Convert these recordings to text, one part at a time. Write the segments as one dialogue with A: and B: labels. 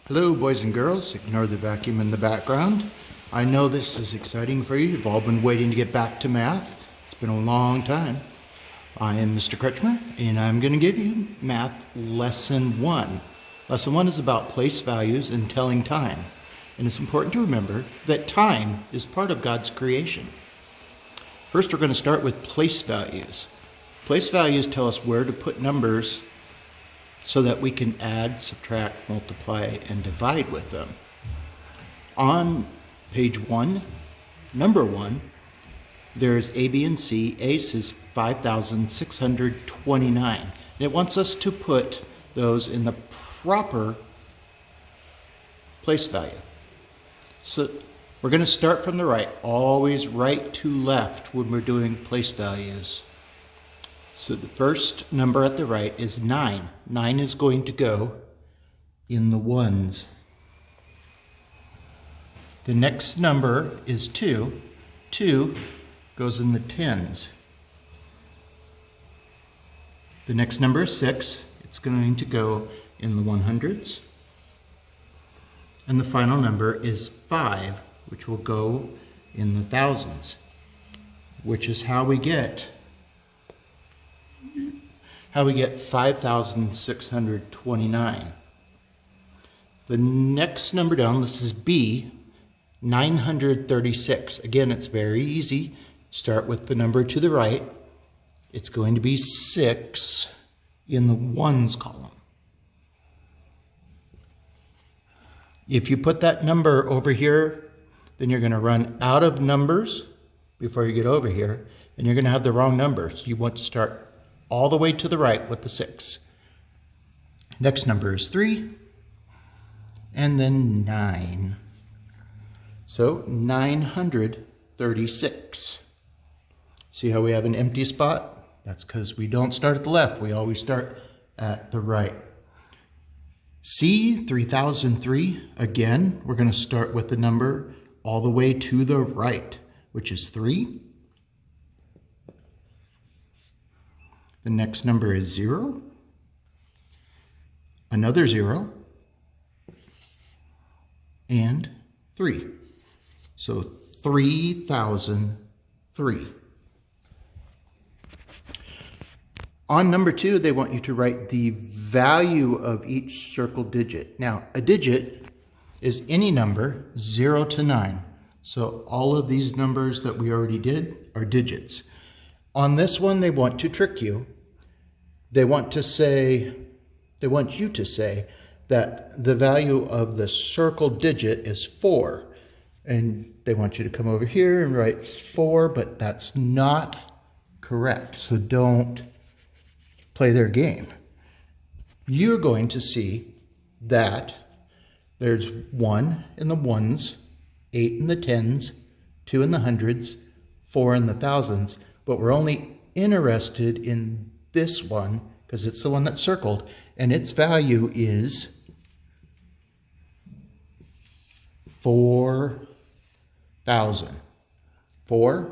A: Hello, boys and girls. Ignore the vacuum in the background. I know this is exciting for you. You've all been waiting to get back to math. It's been a long time. I am Mr. Kretschmer, and I'm going to give you Math Lesson 1. Lesson 1 is about place values and telling time. And it's important to remember that time is part of God's creation. First, we're going to start with place values. Place values tell us where to put numbers so that we can add, subtract, multiply, and divide with them. On page 1, number 1, there's A, B, and C. A is 5,629. And it wants us to put those in the proper place value. So we're going to start from the right, always right to left when we're doing place values. So the first number at the right is 9. 9 is going to go in the ones. The next number is 2. 2 goes in the tens. The next number is 6. It's going to go in the 100s. And the final number is 5, which will go in the thousands, which is how we get 5,629. The next number down, this is B, 936. Again, it's very easy. Start with the number to the right. It's going to be 6 in the ones column. If you put that number over here, then you're going to run out of numbers before you get over here, and you're going to have the wrong numbers. You want to start all the way to the right with the 6. Next number is 3, and then 9. So 936. See how we have an empty spot? That's because we don't start at the left. We always start at the right. C, 3003. Again, we're going to start with the number all the way to the right, which is 3. The next number is 0, another 0, and 3. So 3003. On number 2, they want you to write the value of each circle digit. Now, a digit is any number 0 to 9. So all of these numbers that we already did are digits. On this one, they want to trick you. They want you to say that the value of the circle digit is 4. And they want you to come over here and write 4, but that's not correct. So don't play their game. You're going to see that there's 1 in the ones, 8 in the tens, 2 in the hundreds, 4 in the thousands, but we're only interested in this one because it's the one that's circled, and its value is 4,000. 4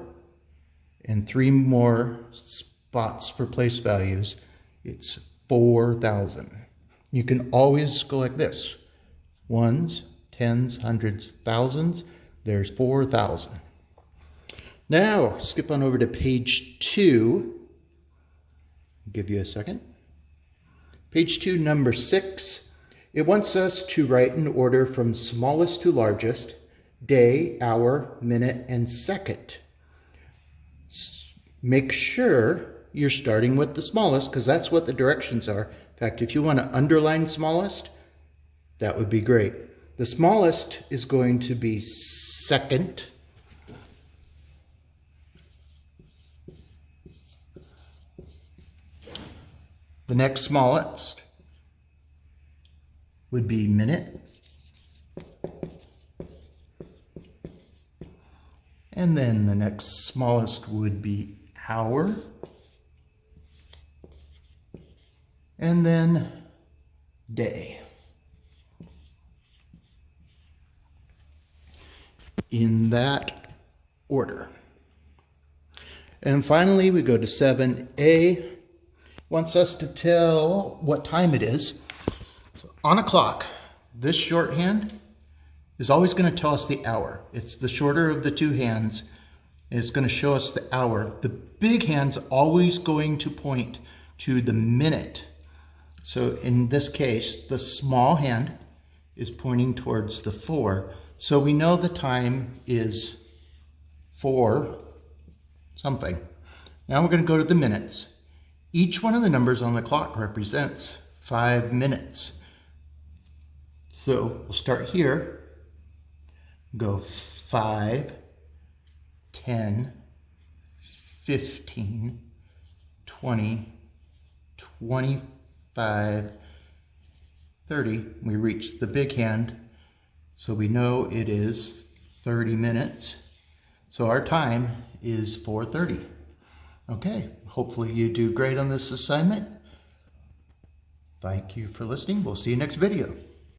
A: and 3 more spots for place values. It's 4,000. You can always go like this. Ones, tens, hundreds, thousands. There's 4,000. Now, skip on over to page 2. I'll give you a second. Page 2, number 6. It wants us to write in order from smallest to largest, day, hour, minute, and second. Make sure you're starting with the smallest because that's what the directions are. In fact, if you want to underline smallest, that would be great. The smallest is going to be second. The next smallest would be minute. And then the next smallest would be hour. And then day. In that order. And finally, we go to 7A. Wants us to tell what time it is. So on a clock, this short hand is always going to tell us the hour. It's the shorter of the two hands. It's going to show us the hour. The big hand's always going to point to the minute. So in this case, the small hand is pointing towards the 4. So we know the time is 4 something. Now we're going to go to the minutes. Each one of the numbers on the clock represents 5 minutes. So we'll start here, go 5, 10, 15, 20, 25, 30. We reach the big hand, so we know it is 30 minutes. So our time is 4:30. Okay, hopefully you do great on this assignment. Thank you for listening. We'll see you next video.